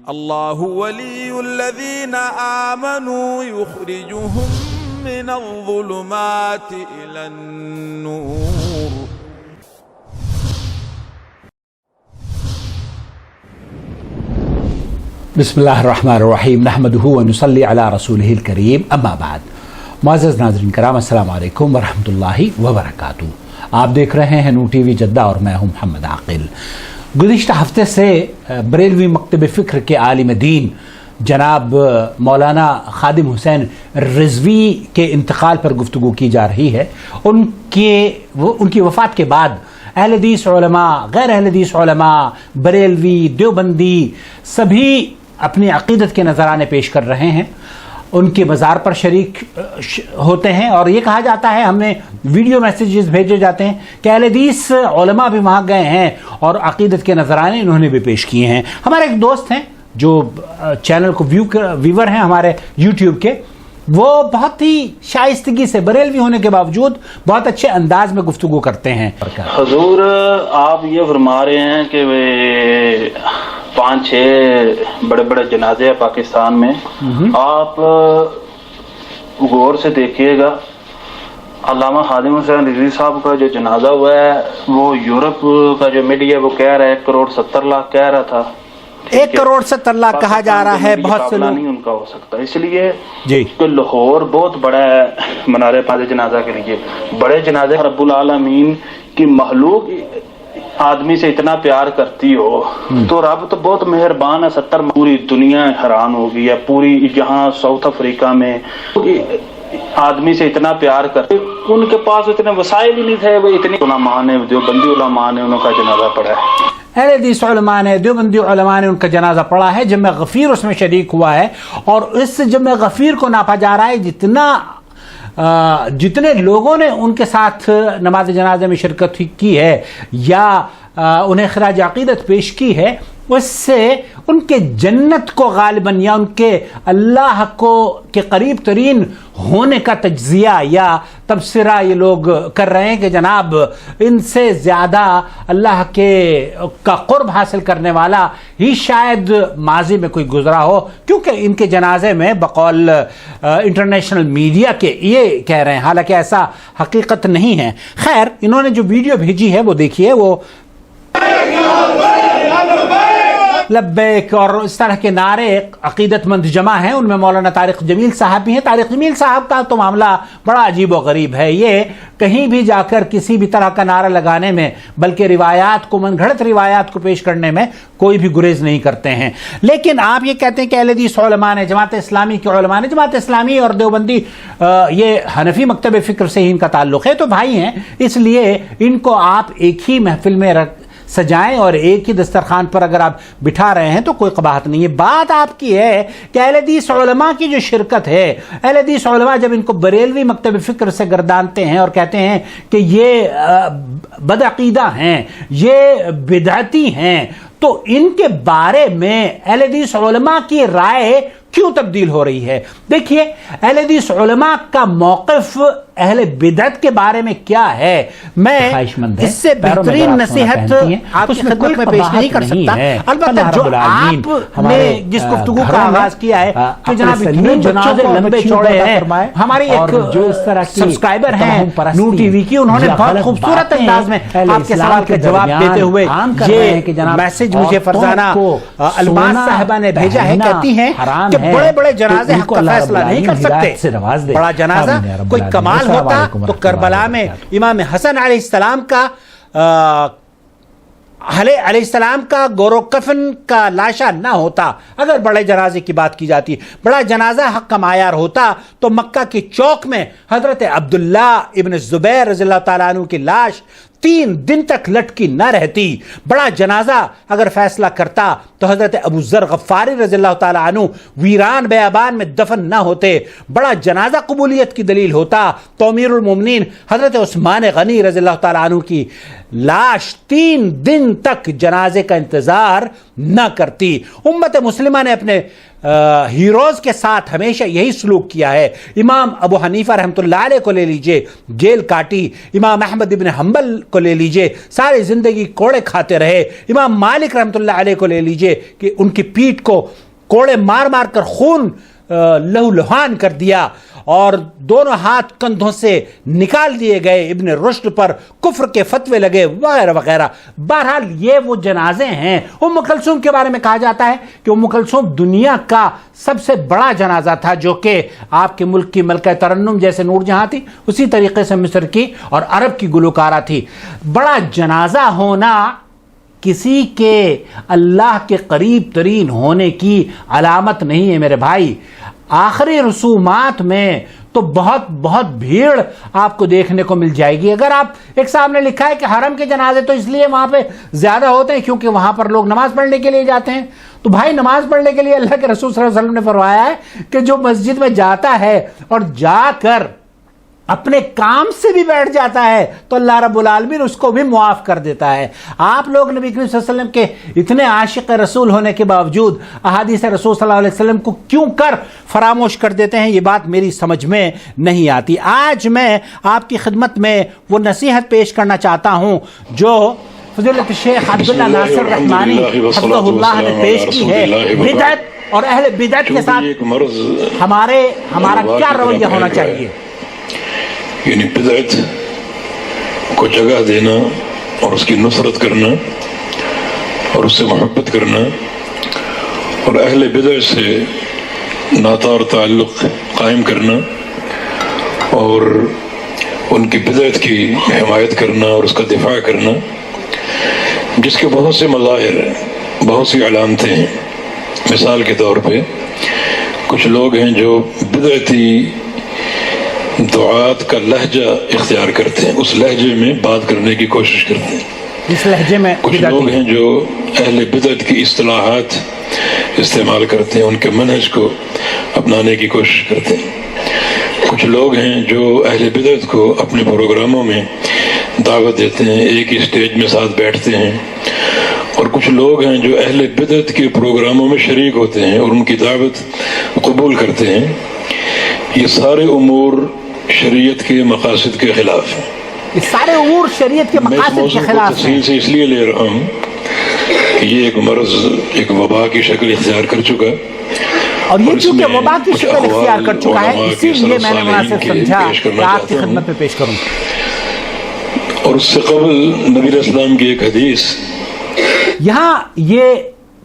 اللہ ولی الذین آمنوا یخرجهم من الظلمات الی النور. بسم اللہ الرحمن الرحیم نحمدہ ونصلی علی رسولہ الکریم اما بعد. معزز ناظرین کرام السلام علیکم ورحمۃ اللہ وبرکاتہ. آپ دیکھ رہے ہیں نور ٹی وی جدہ اور میں ہوں محمد عاقل. گزشتہ ہفتے سے بریلوی مکتب فکر کے عالم دین جناب مولانا خادم حسین رضوی کے انتقال پر گفتگو کی جا رہی ہے. ان کی وفات کے بعد اہل حدیث علماء، غیر اہل حدیث علماء، بریلوی، دیوبندی سبھی اپنی عقیدت کے نذرانے پیش کر رہے ہیں، ان کے مزار پر شریک ہوتے ہیں، اور یہ کہا جاتا ہے، ہم نے ویڈیو میسیجز بھیجے جاتے ہیں کہ اہل حدیث علماء بھی وہاں گئے ہیں اور عقیدت کے نذرانے انہوں نے بھی پیش کیے ہیں. ہمارے ایک دوست ہیں جو چینل کو ویور ہیں ہمارے یوٹیوب کے، وہ بہت ہی شائستگی سے بریلوی ہونے کے باوجود بہت اچھے انداز میں گفتگو کرتے ہیں. حضور آپ یہ فرما رہے ہیں کہ 5-6 بڑے بڑے جنازے ہیں پاکستان میں. آپ غور سے دیکھیے گا، علامہ خادم حسین رضوی صاحب کا جو جنازہ ہوا ہے وہ یورپ کا جو میڈیا وہ کہہ رہا ہے 1,70,00,000 کہہ رہا تھا. 1,70,00,000 کہا جا رہا ہے. بہت سے لوگ نہیں ان کا ہو سکتا، اس لیے جی کہ لاہور بہت بڑا ہے منارے پاز جنازہ کے لیے. بڑے جنازے رب العالمین کی مخلوق آدمی سے اتنا پیار کرتی ہو تو رب تو بہت مہربان ہے. 70 پوری دنیا حیران ہو گئی ہے، پوری یہاں ساؤتھ افریقہ میں آدمی سے اتنا پیار کرتے، ان کے پاس اتنے وسائل ہی نہیں تھے. وہ اتنی علماء نے، دیوبندی علماء نے ان کا جنازہ پڑھا ہے، اہل حدیث علماء نے، دیوبندی علماء نے ان کا جنازہ پڑھا ہے. جمع غفیر اس میں شریک ہوا ہے، اور اس جمع غفیر کو ناپا جا رہا ہے جتنے لوگوں نے ان کے ساتھ نماز جنازے میں شرکت کی ہے یا انہیں خراج عقیدت پیش کی ہے، اس سے ان کے جنت کو غالباً یا ان کے اللہ کو کے قریب ترین ہونے کا تجزیہ یا تبصرہ یہ لوگ کر رہے ہیں کہ جناب ان سے زیادہ اللہ کا قرب حاصل کرنے والا ہی شاید ماضی میں کوئی گزرا ہو، کیونکہ ان کے جنازے میں بقول انٹرنیشنل میڈیا کے یہ کہہ رہے ہیں، حالانکہ ایسا حقیقت نہیں ہے. خیر، انہوں نے جو ویڈیو بھیجی ہے وہ دیکھیے. وہ لبیک اور اس طرح کے نعرے عقیدت مند جمع ہیں، ان میں مولانا طارق جمیل صاحب بھی ہیں. طارق جمیل صاحب کا تو معاملہ بڑا عجیب و غریب ہے. یہ کہیں بھی جا کر کسی بھی طرح کا نعرہ لگانے میں، بلکہ روایات کو، من گھڑت روایات کو پیش کرنے میں کوئی بھی گریز نہیں کرتے ہیں. لیکن آپ یہ کہتے ہیں کہ اہل حدیث علماء نے، جماعت اسلامی کے علماء نے، جماعت اسلامی اور دیوبندی یہ حنفی مکتب فکر سے ہی ان کا تعلق ہے، تو بھائی ہیں، اس لیے ان کو آپ ایک ہی محفل میں سجائیں اور ایک ہی دسترخوان پر اگر آپ بٹھا رہے ہیں تو کوئی قباحت نہیں ہے. بات آپ کی ہے کہ اہل حدیث علماء کی جو شرکت ہے، اہل حدیث علماء جب ان کو بریلوی مکتب فکر سے گردانتے ہیں اور کہتے ہیں کہ یہ بدعقیدہ ہیں، یہ بدعتی ہیں، تو ان کے بارے میں اہل حدیث علماء کی رائے کیوں تبدیل ہو رہی ہے؟ دیکھیے، اہل حدیث علماء کا موقف اہل بدعت کے بارے میں کیا ہے، میں اس سے بہترین نصیحت آپ کی خدمت میں پیش نہیں کر سکتا. البتہ جو آپ نے جس گفتگو کا آغاز کیا ہے کہ جناب اتنے جنازے لمبے چوڑے ہیں، ہماری ایک سبسکرائبر ہیں نور ٹی وی کی، انہوں نے بہت خوبصورت انداز میں آپ کے سوال کا جواب دیتے ہوئے یہ میسج مجھے فرزانہ الماس صاحبہ نے بھیجا ہے. کہتی ہیں کہ بڑے بڑے جنازے حق کا فیصلہ نہیں کر سکتے. بڑا جنازہ کوئی کمال ہوتا تو کربلا میں امام حسن علیہ السلام کا علیہ السلام کا گورو کفن کا لاشا نہ ہوتا. اگر بڑے جنازے کی بات کی جاتی، بڑا جنازہ حق کا معیار ہوتا تو مکہ کے چوک میں حضرت عبداللہ ابن زبیر رضی اللہ تعالیٰ عنہ کی لاش 3 دن تک لٹکی نہ رہتی. بڑا جنازہ اگر فیصلہ کرتا تو حضرت ابو ذر غفاری رضی اللہ تعالیٰ عنہ ویران بیابان میں دفن نہ ہوتے. بڑا جنازہ قبولیت کی دلیل ہوتا تو امیر المومنین حضرت عثمان غنی رضی اللہ تعالیٰ عنہ کی لاش 3 دن تک جنازے کا انتظار نہ کرتی. امت مسلمہ نے اپنے ہیروز کے ساتھ ہمیشہ یہی سلوک کیا ہے. امام ابو حنیفہ رحمۃ اللہ علیہ کو لے لیجئے، جیل کاٹی. امام احمد ابن حنبل کو لے لیجئے، ساری زندگی کوڑے کھاتے رہے. امام مالک رحمۃ اللہ علیہ کو لے لیجئے کہ ان کی پیٹھ کو کوڑے مار مار کر خون لہو لہان کر دیا اور دونوں ہاتھ کندھوں سے نکال دیے گئے. ابن رشد پر کفر کے فتوے لگے وغیرہ وغیرہ. بہرحال یہ وہ جنازے ہیں. ام کلثوم کے بارے میں کہا جاتا ہے کہ ام کلثوم دنیا کا سب سے بڑا جنازہ تھا، جو کہ آپ کے ملک کی ملکہ ترنم جیسے نور جہاں تھی، اسی طریقے سے مصر کی اور عرب کی گلوکارہ تھی. بڑا جنازہ ہونا کسی کے اللہ کے قریب ترین ہونے کی علامت نہیں ہے میرے بھائی. آخری رسومات میں تو بہت بہت بھیڑ آپ کو دیکھنے کو مل جائے گی. اگر آپ ایک صاحب نے لکھا ہے کہ حرم کے جنازے تو اس لیے وہاں پہ زیادہ ہوتے ہیں کیونکہ وہاں پر لوگ نماز پڑھنے کے لیے جاتے ہیں. تو بھائی نماز پڑھنے کے لیے اللہ کے رسول صلی اللہ علیہ وسلم نے فرمایا ہے کہ جو مسجد میں جاتا ہے اور جا کر اپنے کام سے بھی بیٹھ جاتا ہے تو اللہ رب العالمین اس کو بھی معاف کر دیتا ہے. آپ لوگ نبی کریم صلی اللہ علیہ وسلم کے اتنے عاشق رسول ہونے کے باوجود احادیث رسول صلی اللہ علیہ وسلم کو کیوں کر فراموش کر دیتے ہیں، یہ بات میری سمجھ میں نہیں آتی. آج میں آپ کی خدمت میں وہ نصیحت پیش کرنا چاہتا ہوں جو فضیلت شیخ عبداللہ ناصر رحمانی حفظہ اللہ نے پیش کی ہے. بدعت اور اہل بدعت کے ساتھ ہمارا کیا رویہ ہونا چاہیے. یعنی بدعت کو جگہ دینا اور اس کی نصرت کرنا اور اس سے محبت کرنا اور اہل بدعت سے ناتا اور تعلق قائم کرنا اور ان کی بدعت کی حمایت کرنا اور اس کا دفاع کرنا، جس کے بہت سے مظاہر ہیں، بہت سی علامتیں ہیں. مثال کے طور پہ کچھ لوگ ہیں جو بدعتی دعات کا لہجہ اختیار کرتے ہیں، اس لہجے میں بات کرنے کی کوشش کرتے ہیں. اس لہجے میں کچھ لوگ ہیں جو اہل بدعت کی اصطلاحات استعمال کرتے ہیں، ان کے منہج کو اپنانے کی کوشش کرتے ہیں. کچھ لوگ ہیں جو اہل بدعت کو اپنے پروگراموں میں دعوت دیتے ہیں، ایک ہی اسٹیج میں ساتھ بیٹھتے ہیں. اور کچھ لوگ ہیں جو اہل بدعت کے پروگراموں میں شریک ہوتے ہیں اور ان کی دعوت قبول کرتے ہیں. یہ سارے امور شریعت کے مقاصد کے خلاف ہیں. یہ سارے امور شریعت کے مقاصد کے خلاف ہیں. تفصیل سے اس لیے لے رہا ہوں کہ یہ ایک مرض، ایک وبا کی شکل اختیار کر چکا، اور یہ چونکہ وبا کی شکل اختیار کر چکا ہے اسی لیے میں نے مناسب سمجھا کہ آپ کی خدمت میں پیش کروں. اور اس سے قبل نبی علیہ السلام کی ایک حدیث، یہاں یہ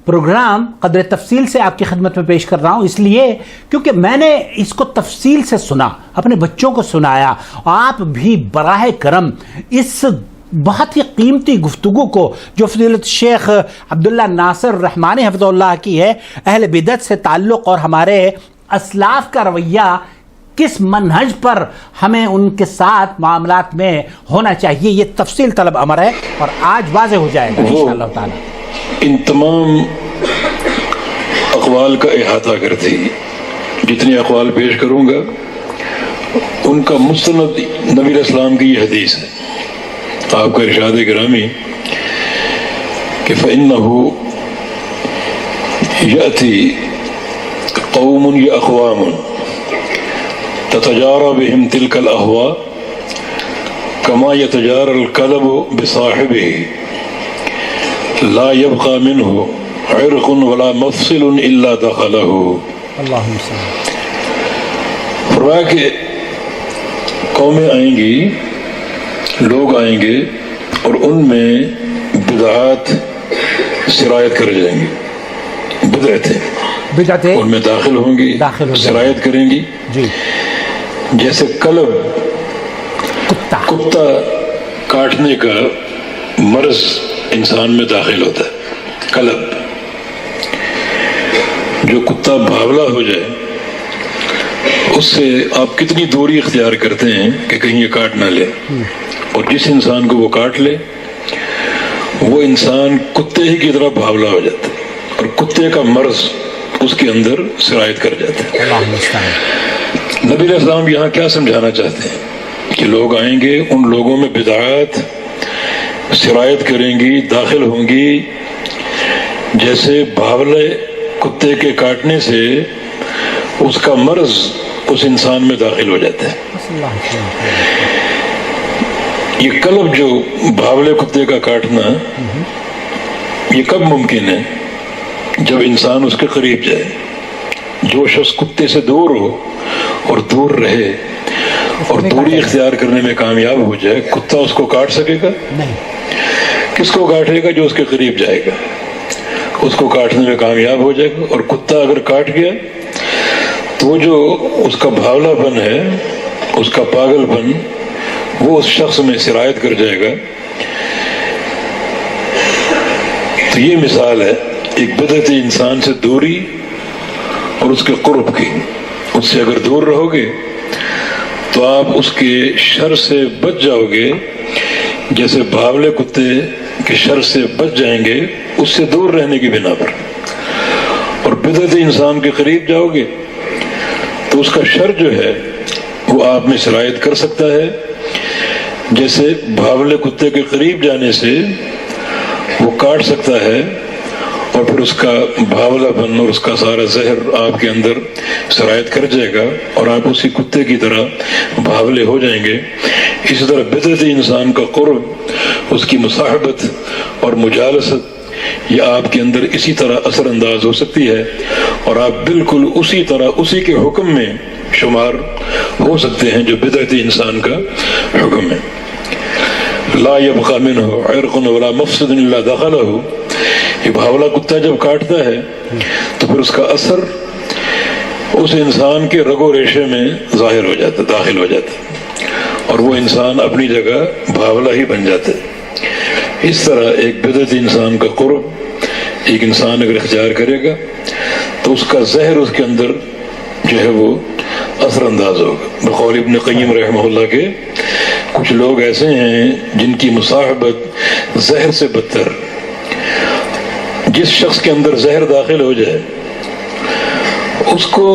پروگرام قدر تفصیل سے آپ کی خدمت میں پیش کر رہا ہوں اس لیے کیونکہ میں نے اس کو تفصیل سے سنا، اپنے بچوں کو سنایا. آپ بھی براہ کرم اس بہت ہی قیمتی گفتگو کو جو فضیلت شیخ عبداللہ ناصر رحمانی حفظہ اللہ کی ہے، اہل بدعت سے تعلق اور ہمارے اسلاف کا رویہ کس منہج پر ہمیں ان کے ساتھ معاملات میں ہونا چاہیے، یہ تفصیل طلب امر ہے اور آج واضح ہو جائے گا انشاءاللہ تعالی. ان تمام اقوال کا احاطہ کرتی، جتنے اقوال پیش کروں گا ان کا مستند نبی علیہ السلام کی یہ حدیث ہے. آپ کا ارشاد گرامی کہ فَإِنَّهُ يَأْتِي قَوْمٌ يَأْخْوَامٌ تَتَجَارَى بِهِمْ تِلْكَ الْأَهْوَاء كَمَا يَتَجَارَى الْكَلَبُ بِصَاحِبِهِ لَا يَبْقَى مِنْهُ عِرْقٌ وَلَا مَفْصِلٌ إِلَّا دَخَلَهُ. فرمایا کہ قومیں آئیں گی، لوگ آئیں گے اور ان میں بدعات سرایت کر جائیں گی. بدعتیں ان میں داخل ہوں گی، سرایت کریں گی. جی جیسے کلب، کتا کاٹنے کا مرض انسان میں داخل ہوتا ہے. کلب، جو کتا بھاولا ہو جائے اس سے آپ کتنی دوری اختیار کرتے ہیں کہ کہیں یہ کاٹ نہ لے، اور جس انسان کو وہ کاٹ لے وہ انسان کتے ہی کی طرح بھاولا ہو جاتا ہے اور کتے کا مرض اس کے اندر سرایت کر جاتا ہے. نبی علیہ السلام یہاں کیا سمجھانا چاہتے ہیں کہ لوگ آئیں گے، ان لوگوں میں بدعات سرایت کریں گی، داخل ہوں گی، جیسے بھاولے کتے کے کاٹنے سے اس کا مرض اس انسان میں داخل ہو جاتا ہے. یہ قلب جو بھاولے کتے کا کاٹنا یہ کب ممکن ہے؟ جب انسان اس کے قریب جائے. جو شخص کتے سے دور ہو اور دور رہے اور دوری اختیار کرنے میں کامیاب ہو جائے، کتا اس کو کاٹ سکے گا؟ نہیں. کس کو کاٹے گا؟ جو اس کے قریب جائے گا، اس کو کاٹنے میں کامیاب ہو جائے گا. اور کتا اگر کاٹ گیا تو جو اس کا بھاولا پن ہے، اس کا پاگل پن، وہ اس شخص میں سرایت کر جائے گا. تو یہ مثال ہے ایک بدعتی انسان سے دوری اور اس کے قرب کی. اس سے اگر دور رہو گے تو آپ اس کے شر سے بچ جاؤ گے، جیسے بھاولے کتے کے شر سے بچ جائیں گے اس سے دور رہنے کی بنا پر. اور بدعتی انسان کے قریب جاؤ گے تو اس کا شر جو ہے وہ آپ میں سرایت کر سکتا ہے، جیسے بھاولے کتے کے قریب جانے سے وہ کاٹ سکتا ہے اور پھر اس کا بھاولا پن اور اس کا سارا زہر آپ کے اندر سرایت کر جائے گا اور آپ اسی کتے کی طرح بھاولے ہو جائیں گے. اسی طرح بدعتی انسان کا قرب، اس کی مصاحبت اور مجالست، یہ آپ کے اندر اسی طرح اثر انداز ہو سکتی ہے اور آپ بالکل اسی طرح اسی کے حکم میں شمار ہو سکتے ہیں جو بدعتی انسان کا حکم ہے. لا يبقى منه عرق ولا مفسد الا دخله. یہ بھاولا کتا جب کاٹتا ہے تو پھر اس کا اثر اس انسان کے رگ و ریشے میں ظاہر ہو جاتا، داخل ہو جاتا، اور وہ انسان اپنی جگہ بھاولا ہی بن جاتا ہے. اس طرح ایک بدعتی انسان کا قرب ایک انسان اگر اختیار کرے گا تو اس کا زہر اس کے اندر جو ہے وہ اثر انداز ہوگا. بقول ابن قیم رحمہ اللہ کے کچھ لوگ ایسے ہیں جن کی مصاحبت زہر سے بدتر. جس شخص کے اندر زہر داخل ہو جائے اس کو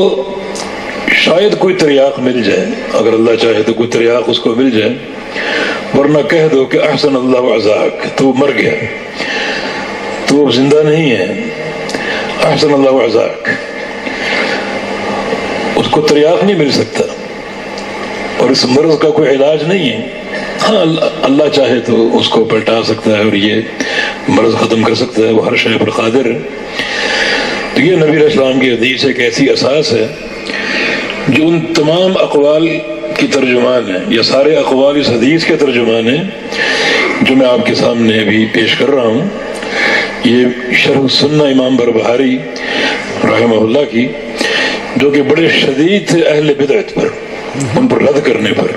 شاید کوئی تریاق مل جائے، اگر اللہ چاہے تو کوئی تریاق اس کو مل جائے، ورنہ کہہ دو کہ احسن اللہ عزاک، تو مر گیا، تو اب زندہ نہیں ہے، احسن اللہ عزاک. اس کو تریاق نہیں مل سکتا اور اس مرض کا کوئی علاج نہیں ہے. ہاں اللہ چاہے تو اس کو پلٹا سکتا ہے اور یہ مرض ختم کر سکتا ہے، وہ ہر شے پر قادر ہے. تو یہ نبی علیہ السلام کی حدیث ایک ایسی اساس ہے جو ان تمام اقوال کی ترجمان ہے، یا سارے اقوال اس حدیث کے ترجمان ہیں جو میں آپ کے سامنے ابھی پیش کر رہا ہوں. یہ شرح السنہ امام بربہاری رحمہ اللہ کی، جو کہ بڑے شدید تھے اہل بدعت پر، ان پر رد کرنے پر.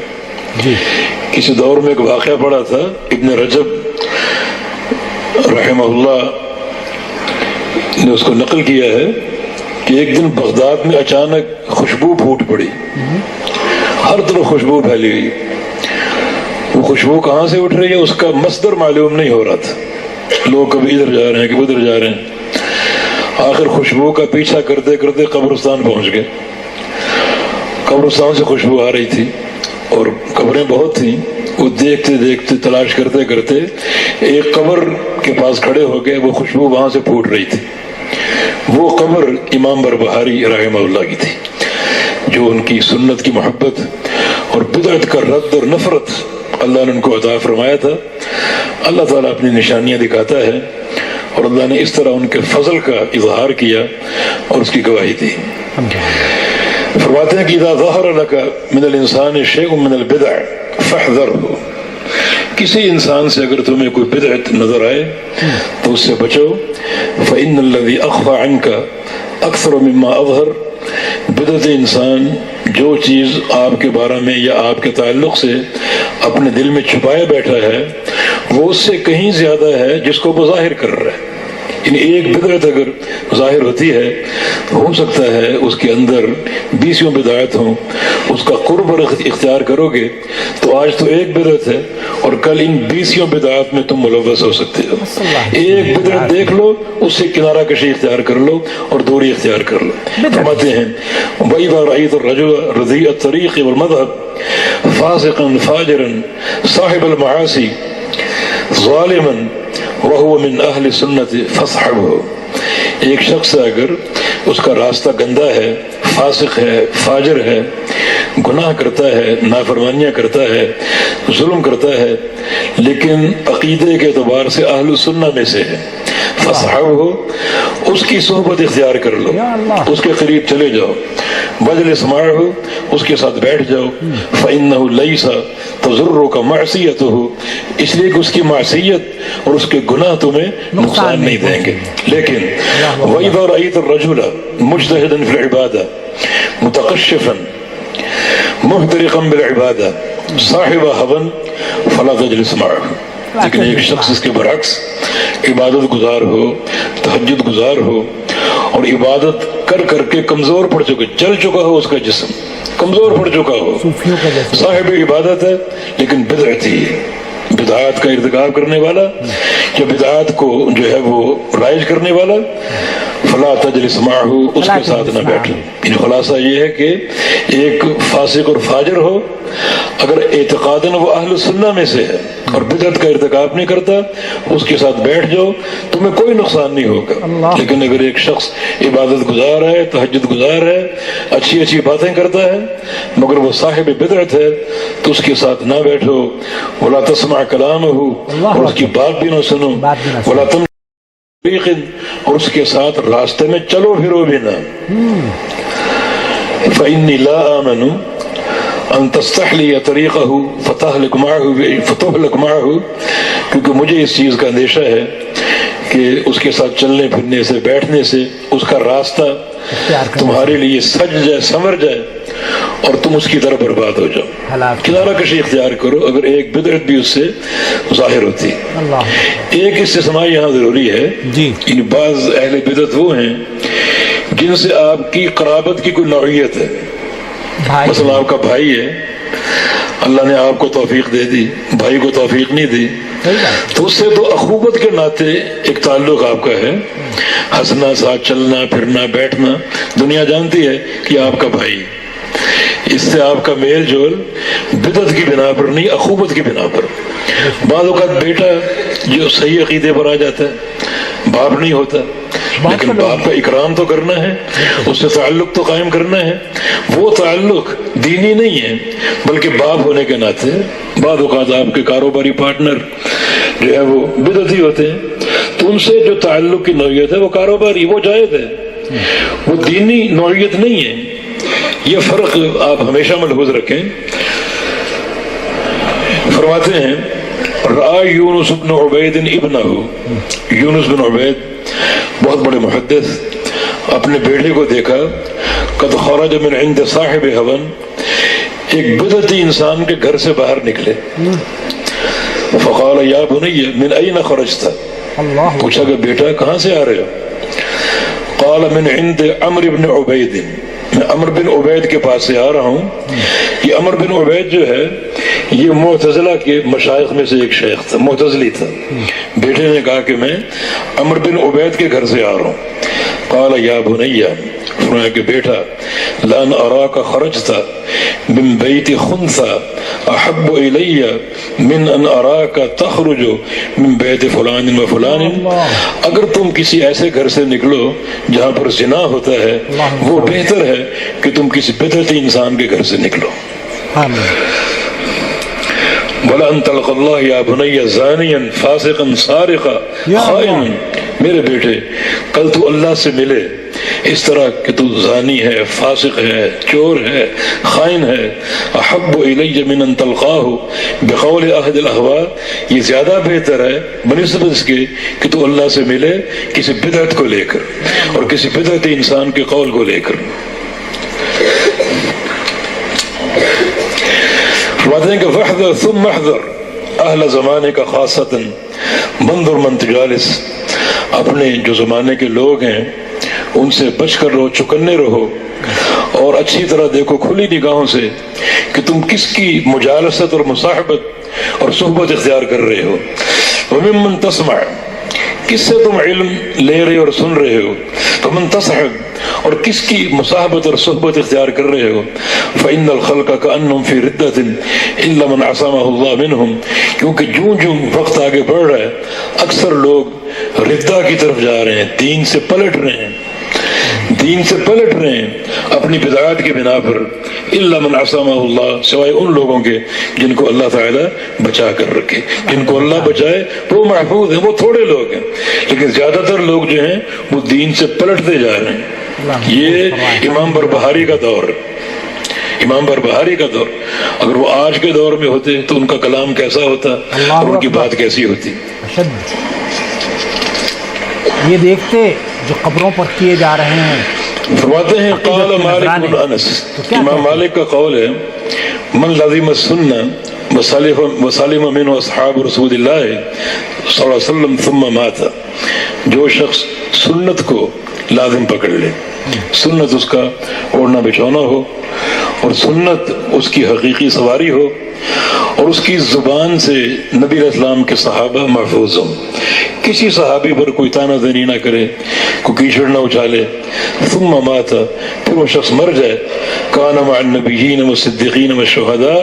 کسی دور میں ایک واقعہ پڑا تھا، ابن رجب رحمہ اللہ نے اس کو نقل کیا ہے کہ ایک دن بغداد میں اچانک خوشبو پھوٹ پڑی، ہر طرف خوشبو پھیلی ہوئی. وہ خوشبو کہاں سے اٹھ رہی ہے اس کا مصدر معلوم نہیں ہو رہا تھا. لوگ کبھی ادھر جا رہے ہیں کبھی ادھر جا رہے ہیں. آخر خوشبو کا پیچھا کرتے کرتے قبرستان پہنچ گئے. قبرستان سے خوشبو آ رہی تھی اور قبریں بہت تھیں. وہ دیکھتے دیکھتے تلاش کرتے کرتے ایک قبر کے پاس کھڑے ہو گئے. وہ خوشبو وہاں سے پھوٹ رہی تھی. وہ قبر امام بربہاری رحمہ اللہ کی تھی، جو ان کی سنت کی محبت اور بدعت کا رد اور نفرت اللہ نے ان کو عطا فرمایا تھا. اللہ تعالیٰ اپنی نشانیاں دکھاتا ہے اور اللہ نے اس طرح ان کے فضل کا اظہار کیا اور اس کی گواہی دی. فرماتے ہیں کہ اذا ظہر لک من الانسان شیء من البدع فاحذرہ. کسی انسان سے اگر تمہیں کوئی بدعت نظر آئے تو اس سے بچو. فإن الذي أخفى عنك أكثر مما أظهر. بدعت انسان جو چیز آپ کے بارے میں یا آپ کے تعلق سے اپنے دل میں چھپائے بیٹھا ہے وہ اس سے کہیں زیادہ ہے جس کو وہ ظاہر کر رہا ہے. یعنی ایک بدعت اگر ظاہر ہوتی ہے ہو سکتا ہے اس کے اندر 20 بدعت ہوں. اس کا قرب اختیار کرو گے تو آج تو ایک بدعت ہے اور کل ان 20 بدعات میں تم ملوث ہو سکتے ہو. ایک بدعت دیکھ لو، اس سے کنارہ کشی اختیار کر لو اور دوری اختیار کر لو. فرماتے ہیں وَإِذَا رَأَيْتَ الرَّجُلَ رَذِيءَ الطَّرِيقِ وَالْمَذْهَبِ فَاسِقًا فَاجِرًا صَاحِبَ الْمَعَاصِي ظَالِمًا وَهُوَ مِنْ أَهْلِ السُنَّةِ فَاصْحَبْهُ. ایک شخص اگر اس کا راستہ گندا ہے، فاسق ہے، فاجر ہے، گناہ کرتا ہے، نافرمانیاں کرتا ہے، ظلم کرتا ہے، لیکن عقیدے کے اعتبار سے اہل السنہ میں سے ہے، فصحبہ، اس کی صحبت اختیار کر لو، اس کے قریب چلے جاؤ، واجلس معہ، اس کے ساتھ بیٹھ جاؤ، فإنہ لیس تضرک معصیتہ، اس لیے کہ اس کی معصیت اور اس کے گناہ تمہیں نقصان نہیں دیں گے۔ لیکن وَإِذَا رَأَيْتَ الرَّجُلَ مُجْتَهِدًا فِي الْعِبَادَةِ مُتَقَشِّفًا مُحْتَرِقًا بِالْعِبَادَةِ صَاحِبَ هَوًى فَلَا تَجْلِسْ مَعَهُ۔ لیکن ایک شخص اس کے برعکس عبادت گزار ہو، تہجد گزار ہو، اور عبادت کر کر کے کمزور پڑ چکا، جل چکا ہو، اس کا جسم کمزور پڑ چکا ہو، صاحب عبادت ہے لیکن بدعتی ہے، بدعات کا ارتکاب کرنے والا یا بدعات کو جو ہے وہ رائج کرنے والا، فلا تجلس معہ، اس کے ساتھ نہ بیٹھو۔ ان خلاصہ یہ ہے کہ ایک فاسق اور فاجر ہو، اگر اعتقاداً وہ اہل السنہ میں سے ہے اور بدعت کا ارتکاب نہیں کرتا، اس کے ساتھ بیٹھ جاؤ، تمہیں کوئی نقصان نہیں ہوگا۔ لیکن اگر ایک شخص عبادت گزار ہے، تہجد گزار ہے، اچھی اچھی باتیں کرتا ہے، مگر وہ صاحب بدعت ہے، تو اس کے ساتھ نہ بیٹھو۔ ولا تسمع کلامہ، اور اس کی بات بھی نہ سنو، ولا تم، اور اس کے ساتھ راستے میں چلو پھرو بھی نہ۔ فإنی لا آمن ان تستحلی طریقہ فتہلک معہ، کیونکہ مجھے اس چیز کا اندیشہ ہے کہ اس کے ساتھ چلنے پھرنے سے، بیٹھنے سے اس کا راستہ تمہارے لیے سج جائے، سنور جائے، اور تم اس کی طرف برباد ہو جاؤ۔ کنارہ کشی اختیار کرو اگر ایک بدعت بھی اس سے ظاہر ہوتی۔ ایک استثناء یہاں ضروری ہے، ان بعض اہل بدعت وہ ہیں جن سے آپ کی قرابت کی کوئی نوعیت ہے، مثلا آپ کا بھائی ہے، اللہ نے آپ کو توفیق دے دی، بھائی کو توفیق نہیں دی، تو اس سے تو اخوت کے ناطے ایک تعلق آپ کا ہے، ہنسنا، ساتھ چلنا پھرنا بیٹھنا، دنیا جانتی ہے کہ آپ کا بھائی، اس سے آپ کا میل جول بدعت کی بنا پر نہیں، اخوت کی بنا پر۔ بعض اوقات بیٹا جو صحیح عقیدے پر آ جاتا ہے، باپ نہیں ہوتا، لیکن باپ کا اکرام تو کرنا ہے، اس سے تعلق تو قائم کرنا ہے، وہ تعلق دینی نہیں ہے بلکہ باپ ہونے کے ناطے۔ بعض اوقات آپ کے کاروباری پارٹنر جو ہے وہ بدعتی ہوتے ہیں، تو ان سے جو تعلق کی نوعیت ہے وہ کاروباری، وہ جائز ہے، وہ دینی نوعیت نہیں ہے۔ یہ فرق آپ ہمیشہ ملحوظ رکھیں۔ فرماتے ہیں رأى یونس بن عبید ابنہ، یونس بن عبید بہت بڑے محدث، اپنے بیٹے کو دیکھا، قد خرج من عند صاحب ہون، ایک بدعتی انسان کے گھر سے باہر نکلے، فقال یا بنی من این خرجت، پوچھا کہ بیٹا کہاں سے آ رہے ہو؟ قال من عند عمرو بن عبید، میں عمر بن عبید کے پاس سے آ رہا ہوں۔ یہ عمر بن عبید جو ہے یہ معتزلہ کے مشائخ میں سے ایک شیخ تھا، معتزلی تھا۔ بیٹے نے کہا کہ میں عمر بن عبید کے گھر سے آ رہا ہوں۔ قال یا بنی، فرمایا کہ بیٹا، لان اراک خرجت من بیت خنثی احب الی من ان اراک تخرج من بیت فلان و فلان، اگر تم کسی ایسے گھر سے نکلو جہاں پر زنا ہوتا ہے، وہ بہتر ہے کہ تم کسی بدعتی انسان کے گھر سے نکلو۔ وَلَن تَلْقَ اللَّهَ يَا بُنَيَّ زَانِيًا فَاسِقًا سَارِقًا خَائِنًا، میرے بیٹے کل تو اللہ سے ملے اس طرح کہ تو زانی ہے، فاسق ہے، چور ہے، خائن ہے، احب الی من ان تلقاہ بقول احد الاہواء، یہ زیادہ بہتر ہے بنسبت اس کے کہ تو اللہ سے ملے کسی بدعت کو لے کر اور کسی بدعتی انسان کے قول کو لے کر۔ فرماتے ہیں کہ وحذر ثم احذر اہل زمانے کا خاصتاً منظر من تجالس، اپنے جو زمانے کے لوگ ہیں ان سے بچ کر رہو، چکنے رہو، اور اچھی طرح دیکھو کھلی نگاہوں سے کہ تم کس کی مجالست اور مصاحبت اور صحبت اختیار کر رہے ہو۔ وممن تسمع، کس سے تم علم لے رہے اور سن رہے ہو، ومن تصحب، اور کس کی مصاحبت اور صحبت اختیار کر رہے ہو۔ فإن الخلق كأنهم في ردة إلا من عصمه الله منهم، کیونکہ جوں وقت آگے بڑھ رہا ہے اکثر لوگ ردہ کی طرف جا رہے ہیں، دین سے پلٹ رہے ہیں، دین سے پلٹ رہے ہیں اپنی بدعات کی بنا پر، الا من عصمہ اللہ، سوائے ان لوگوں کے جن کو اللہ تعالیٰ بچا کر رکھے. جن کو اللہ بچائے وہ محفوظ ہیں، وہ تھوڑے لوگ ہیں، لیکن زیادہ تر لوگ جو ہیں وہ دین سے پلٹتے جا رہے ہیں. یہ امام بربہاری کا دور، امام بربہاری کا دور. اگر وہ آج کے دور میں ہوتے تو ان کا کلام کیسا ہوتا اور ان کی بات کیسی ہوتی. یہ دیکھتے جو قبروں پر کیے جا رہے ہیں. فرماتے ہیں قال مالک بن انس، امام مالک کا قول ہے من لزم السنہ وسلم منه اصحاب رسول اللہ صلی اللہ علیہ وسلم ثم مات، جو شخص سنت کو لازم پکڑ لے، سنت اس کا اوڑھنا بچھونا ہو اور سنت اس کی حقیقی سواری ہو اور اس کی زبان سے نبی علیہ السلام کے صحابہ محفوظ ہوں، کسی صحابی پر کوئی تانا زنی نہ کرے، کوئی کیچڑ نہ اچھالے، ثم مات، پھر وہ شخص مر جائے، کان مع النبیین والصدیقین والشہداء،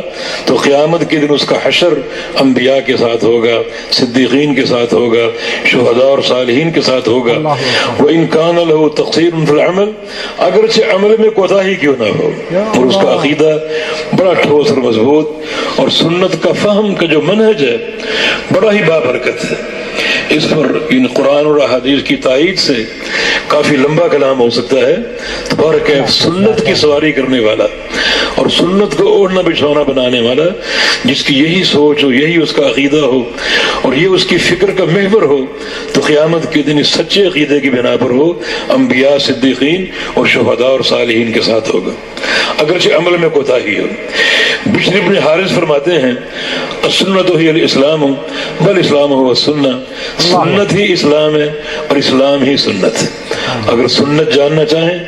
تو قیامت کے دن اس کا حشر انبیاء کے ساتھ ہوگا، صدیقین کے ساتھ ہوگا، شہداء اور صالحین کے ساتھ ہوگا. وَإِن كَانَ لَهُ تَقْصِيرٌ فِي الْعَمَلِ، اگرچہ عمل میں کوتاہی کیوں نہ ہو، اور اس کا عقیدہ بڑا ٹھوس اور مضبوط اور سنت کا فہم کا جو منہج ہے بڑا ہی بابرکت ہے. اس پر ان قرآن اور احادیث کی تائید سے کافی لمبا کلام ہو سکتا ہے. تبارک ہے سنت کی سواری کرنے والا اور سنت کو اوڑھنا بچھونا بنانے والا، جس کی یہی سوچ ہو، یہی اس کا عقیدہ ہو اور یہ اس کی فکر کا محور ہو، تو قیامت کے دن اس سچے عقیدے کی بنا پر ہو انبیاء، صدیقین اور شہداء اور صالحین کے ساتھ ہوگا، اگرچہ عمل میں کوتاہی ہو. بشر بن حارث فرماتے ہیں السنت ہی الاسلام بل اسلام ہو السنہ، سنت ہی اسلام ہے اور اسلام ہی سنت ہے. اگر سنت جاننا چاہیں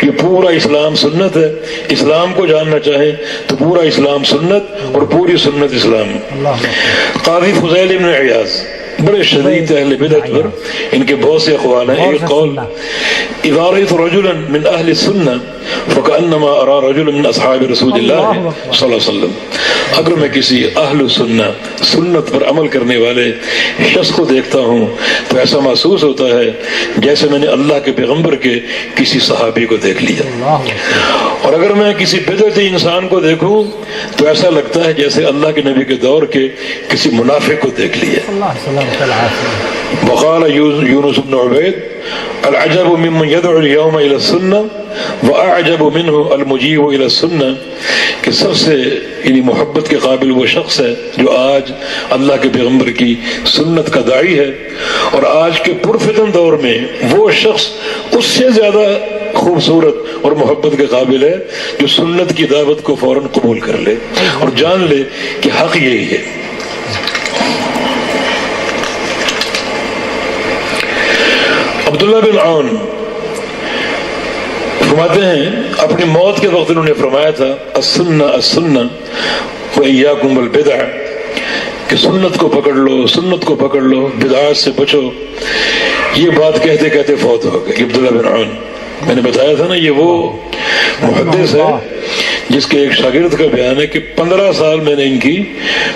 یہ پورا اسلام سنت ہے، اسلام کو جاننا چاہیں تو پورا اسلام سنت اور پوری سنت اسلام. قاضی فضیل بن عیاض بڑے شدید اہل بدعت پر ان کے بہت سے اقوال ہیں. ایک قول اذا رأيت رجلا من اہل السنہ فكأنما ارى رجلا من اصحاب رسول اللہ صلی اللہ علیہ وسلم، اگر میں کسی اہل السنہ سنت پر عمل کرنے والے شخص کو دیکھتا ہوں تو ایسا محسوس ہوتا ہے جیسے میں نے اللہ کے پیغمبر کے کسی صحابی کو دیکھ لیا، اور اگر میں کسی بدعتی انسان کو دیکھوں تو ایسا لگتا ہے جیسے اللہ کے نبی کے دور کے کسی منافق کو دیکھ لیا. وقال یونس بن عبید العجب ممن يدعو اليوم الى السنة واعجب منه المجيب الى السنة، کہ سب سے یعنی محبت کے قابل وہ شخص ہے جو آج اللہ کے پیغمبر کی سنت کا داعی ہے، اور آج کے پرفتن دور میں وہ شخص اس سے زیادہ خوبصورت اور محبت کے قابل ہے جو سنت کی دعوت کو فوراً قبول کر لے اور جان لے کہ حق یہی ہے. عبداللہ بن عون فرماتے ہیں اپنی موت کے وقت انہوں نے فرمایا تھا السنہ السنہ وإیاکم بالبدع، کہ سنت کو پکڑ لو، سنت کو پکڑ لو، بدعات سے بچو. یہ بات کہتے کہتے فوت ہو گئے. عبداللہ بن عون میں نے بتایا تھا نا، یہ وہ محدث ہے جس کے ایک شاگرد کا بیان ہے کہ 15 سال میں نے ان کی